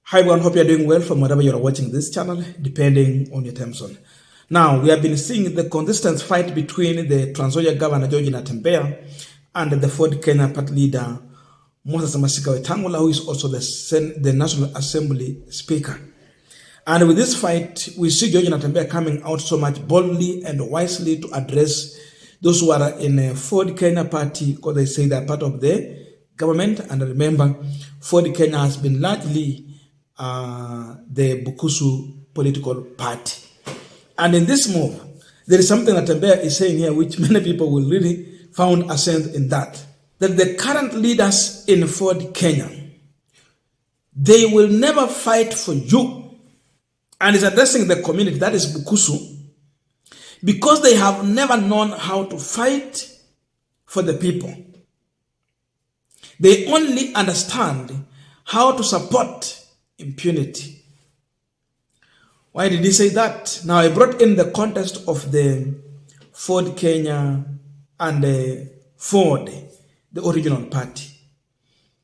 Hi everyone, hope you're doing well from wherever you're watching this channel, depending on your time zone. Now, we have been seeing the consistent fight between the Trans Nzoia Governor George Natembea and the Ford Kenya Party leader Wetangula, who is also the National Assembly Speaker. And with this fight, we see George Natembea coming out so much boldly and wisely to address those who are in a Ford Kenya Party, because they say they're part of the government. And remember, Ford Kenya has been largely the Bukusu political party. And in this move, there is something that Natembea is saying here, which many people will really found assent in that the current leaders in Ford Kenya, they will never fight for you. And is addressing the community, that is Bukusu, because they have never known how to fight for the people. They only understand how to support impunity. Why did he say that? Now, I brought in the context of the Ford Kenya and the Ford, the original party,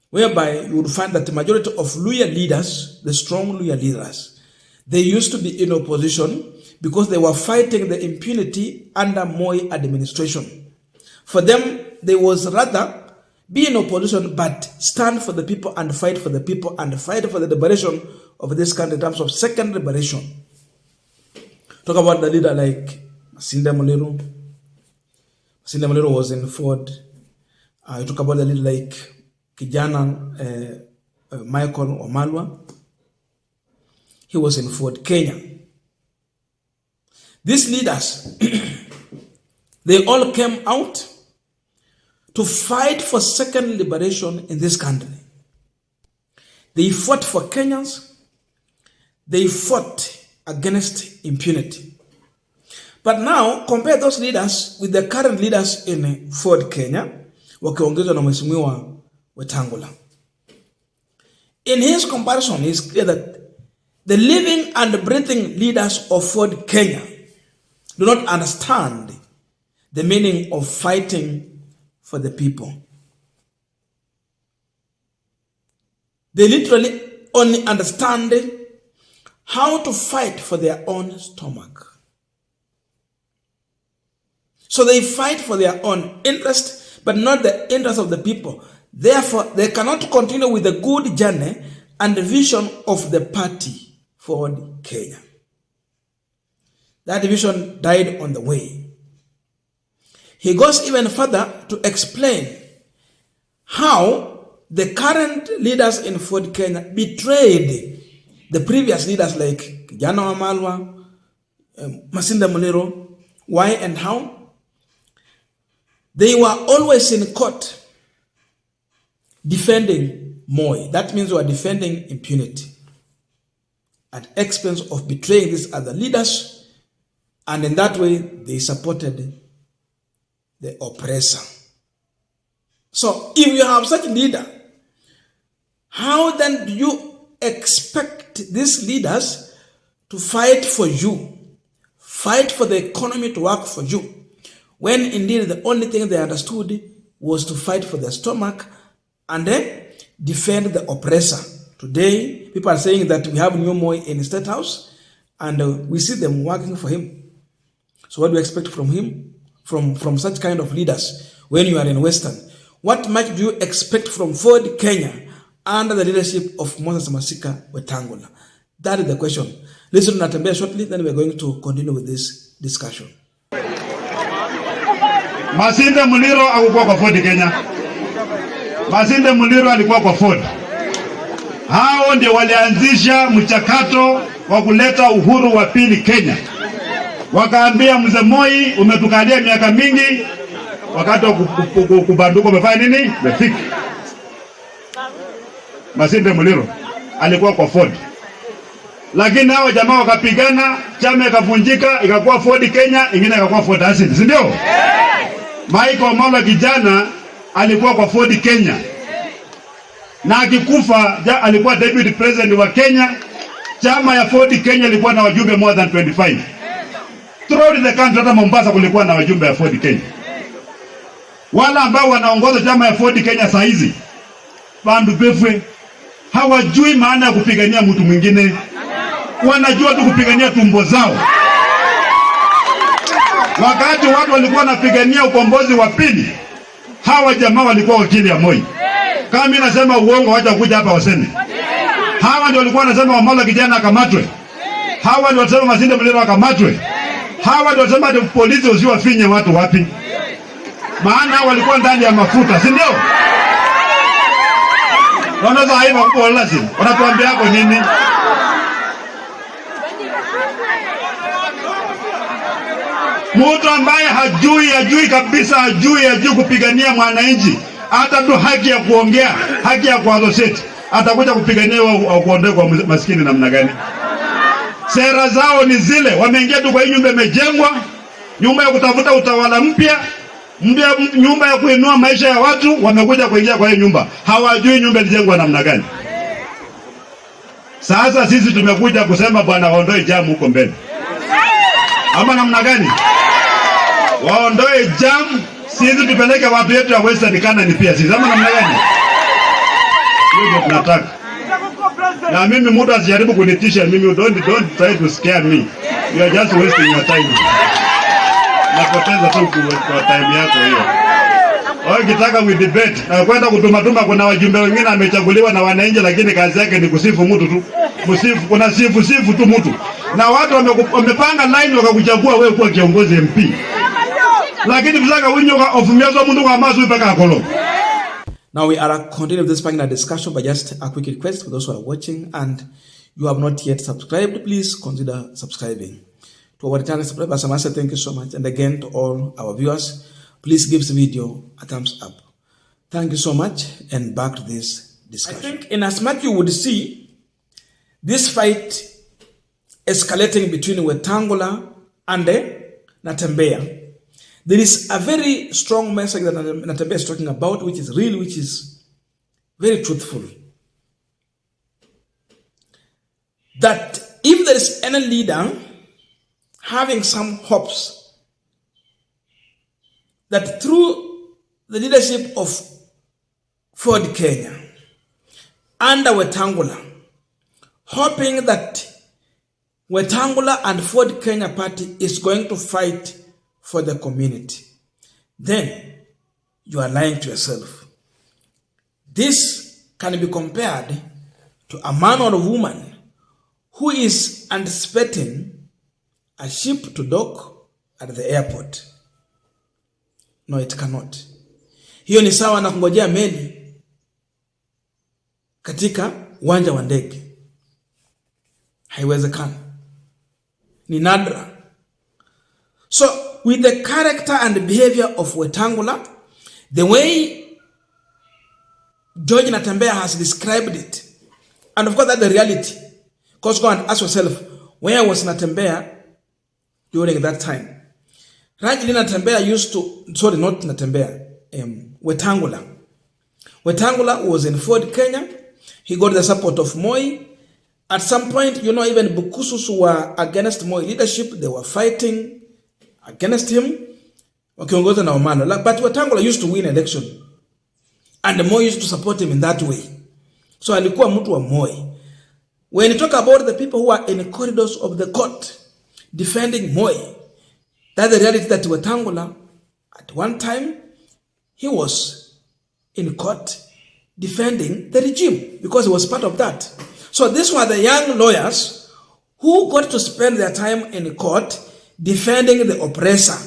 whereby you would find that the majority of Luhya leaders, the strong Luhya leaders, they used to be in opposition because they were fighting the impunity under Moi administration. For them, they was rather be in opposition, but stand for the people and fight for the people and fight for the liberation of this country in terms of second liberation. Talk about the leader like Natembea. Natembea was in Ford. You talk about the leader like Kijana Michael Wamalwa. He was in Ford Kenya. These leaders, they all came out to fight for second liberation in this country. They fought for Kenyans. They fought against impunity. But now, compare those leaders with the current leaders in Ford Kenya, wakiongezwa na Mheshimiwa Wetangula. In his comparison, it's clear that the living and breathing leaders of Ford Kenya do not understand the meaning of fighting for the people. They literally only understand how to fight for their own stomach. So they fight for their own interest, but not the interest of the people. Therefore, they cannot continue with the good journey and the vision of the party Ford Kenya. That vision died on the way. He goes even further to explain how the current leaders in Ford Kenya betrayed the previous leaders like Kijana Wamalwa, Natembea. Why and how? They were always in court defending Moi. That means they were defending impunity at expense of betraying these other leaders, and in that way they supported the oppressor. So if you have such a leader, how then do you expect these leaders to fight for you, fight for the economy to work for you, when indeed the only thing they understood was to fight for their stomach and then defend the oppressor? Today, people are saying that we have new Moi in the State House and we see them working for him. So what do you expect from him? From such kind of leaders when you are in Western? What much do you expect from Ford Kenya under the leadership of Wetangula? That is the question. Listen to Natembea shortly, then we're going to continue with this discussion. Masinde Muliro alikuwa kwa Ford Kenya. Masinde Muliro alikuwa kwa Ford. Hao ndio walianzisha mchakato wa kuleta uhuru wa pili Kenya. Wakaambia mzee Moi, umetukalia miaka mingi, wakati wa kubanduka umefanya nini? Umefika. Masinde Muliro alikuwa kwa Ford. Lakini hao jamaa wakapigana, chama ikavunjika, ikakuwa Ford Kenya, ingine ikakuwa Ford Asili, si ndio? Michael Wamalwa kijana alikuwa kwa Ford Kenya. Na akikufa alikuwa deputy president wa Kenya. Chama ya Ford Kenya ilikuwa na wajumbe more than 25. Throughout the country, hata Mombasa kulikuwa na wajumbe ya Ford Kenya. Wala ambao wanaongoza chama ya Ford Kenya saa hizi, bandu befwe hawajui maana ya kupigania mtu mwingine, wanajua tu kupigania tumbo zao. Wakati watu walikuwa wanapigania ukombozi wa pili, hawa jamaa walikuwa wakili ya Moi. Kama mimi nasema uongo, wacha kuja hapa waseme. Hawa ndio walikuwa wanasema Wamala kijana akamatwe. Hawa ndio wanasema Masinde Muliro akamatwe. Hawa ndio wanasema polisi usiwafinye watu wapi. Maana walikuwa ndani ya mafuta, si ndio? Wanaweza haiba kwa lazima. Wanatuambia hapo nini? Mtu ambaye hajui kabisa, hajui kupigania mwananchi, hata tu haki ya kuongea, haki ya kuassociate, atakuja kupigania kuondoe kwa maskini namna gani? Sera zao ni zile, wameingia tu kwa hii nyumba imejengwa, nyumba ya kutafuta utawala mpya, nyumba ya kuinua maisha ya watu, wamekuja kuingia kwa hii nyumba. Hawajui nyumba ilijengwa namna gani. Sasa sisi tumekuja kusema bwana waondoe jamu huko mbele. Ama namna gani? Waondoe jamu, sisi tupeleke watu yetu ya Western Canaan pia sisi. Ama namna gani? Hiyo ndio tunataka. Na mimi mtu asijaribu kunitisha mimi, don't try to scare me. You are just wasting your time. Napoteza tu kwa time yako hiyo. Ukitaka we debate, kwenda kutuma kuna wajumbe wengine amechaguliwa na wananchi, lakini kazi yake ni kusifu mtu tu. Msifu, kuna sifu tu mtu. Na watu wamepanga line wakakuchagua wewe kuwa kiongozi MP. Lakini mzaka winyoka ofumyazo mtu kwa masu ipaka akolo. Now we are continuing this panel discussion, but just a quick request for those who are watching and you have not yet subscribed, please consider subscribing. To our channel subscribers, I must say thank you so much. And again, to all our viewers, please give this video a thumbs up. Thank you so much, and back to this discussion. I think in as much you would see this fight escalating between Wetangula and Natembea, there is a very strong message that Natembea is talking about, which is real, which is very truthful. That if there is any leader having some hopes that through the leadership of Ford Kenya under Wetangula, hoping that Wetangula and Ford Kenya party is going to fight for the community, then you are lying to yourself. This can be compared to a man or a woman who is anticipating a ship to dock at the airport. No, it cannot. Hiyo ni sawa na kungojea meli katika uwanja wa ndege. Haiwezekani. Ni nadra. So, with the character and behavior of Wetangula, the way George Natembea has described it, and of course that's the reality. Because go and ask yourself, where was Natembea during that time? Rajli Natembea used to, sorry, not Natembea, Wetangula. Wetangula was in Ford Kenya. He got the support of Moi. At some point, even Bukusus who were against Moi leadership, they were fighting against him. But Wetangula used to win election. And Moi used to support him in that way. So alikuwa mtu wa Moi. When you talk about the people who are in the corridors of the court defending Moi, that's the reality that Wetangula, at one time, he was in court defending the regime because he was part of that. So these were the young lawyers who got to spend their time in court defending the oppressor.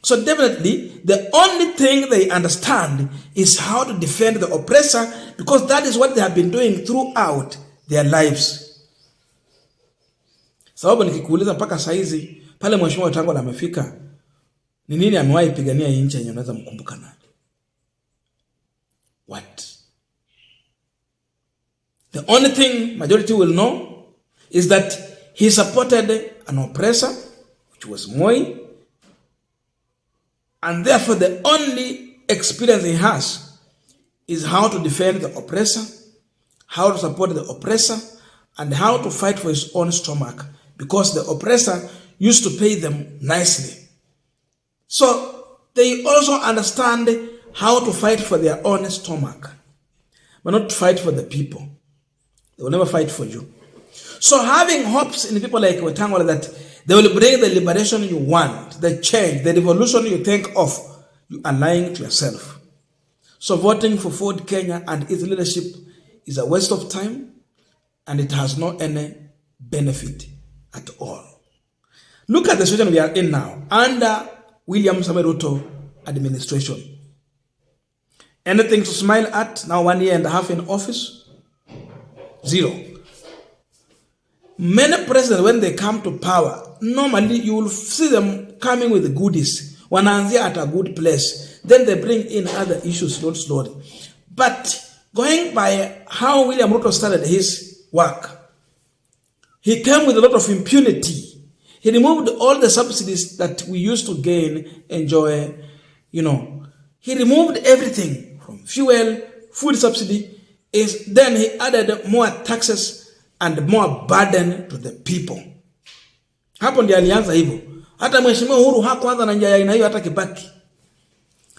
So definitely, the only thing they understand is how to defend the oppressor, because that is what they have been doing throughout their lives. Sababu nikikuuliza mpaka saizi pale mheshimiwa Wetangula amefika, ni nini amewahi pigania nchi yenye unaweza mkumbuka nani? What? The only thing majority will know is that he supported an oppressor, which was Moi, and therefore the only experience he has is how to defend the oppressor, how to support the oppressor, and how to fight for his own stomach, because the oppressor used to pay them nicely. So they also understand how to fight for their own stomach, but not to fight for the people. They will never fight for you. So having hopes in people like Wetangula that they will bring the liberation you want, the change, the revolution you think of, you are lying to yourself. So voting for Ford Kenya and its leadership is a waste of time, and it has no any benefit at all. Look at the situation we are in now under William Samoei Ruto administration. Anything to smile at now, 1.5 years in office? Zero. Many presidents, when they come to power, normally you will see them coming with the goodies. Wanaanzia at a good place. Then they bring in other issues slowly. But going by how William Ruto started his work, he came with a lot of impunity. He removed all the subsidies that we used to enjoy, He removed everything from fuel, food subsidy. Then he added more taxes and more burden to the people. Hapo ndiyo alianza hivyo. Hata Mheshimiwa Uhuru hakuanza na njia ya aina hiyo hata Kibaki.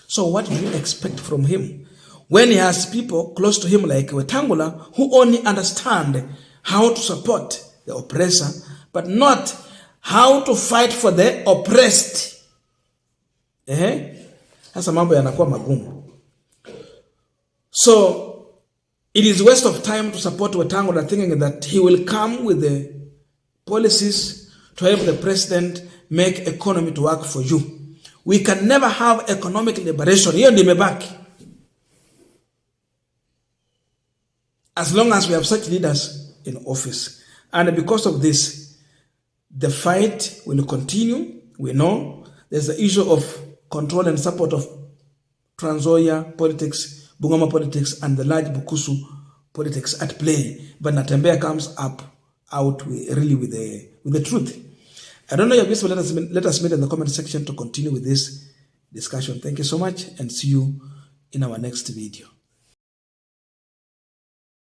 So what do you expect from him when he has people close to him like Wetangula who only understand how to support the oppressor but not how to fight for the oppressed? Sasa mambo yanakuwa magumu. So it is waste of time to support Wetangula thinking that he will come with the policies to help the president make economy to work for you. We can never have economic liberation. Hiyo ndio imebaki. As long as we have such leaders in office. And because of this, the fight will continue. We know there's the issue of control and support of Trans Nzoia politics, Bungoma politics, and the large Bukusu politics at play. But Natembea comes out with the truth. I don't know your views, but let us meet in the comment section to continue with this discussion. Thank you so much, and see you in our next video.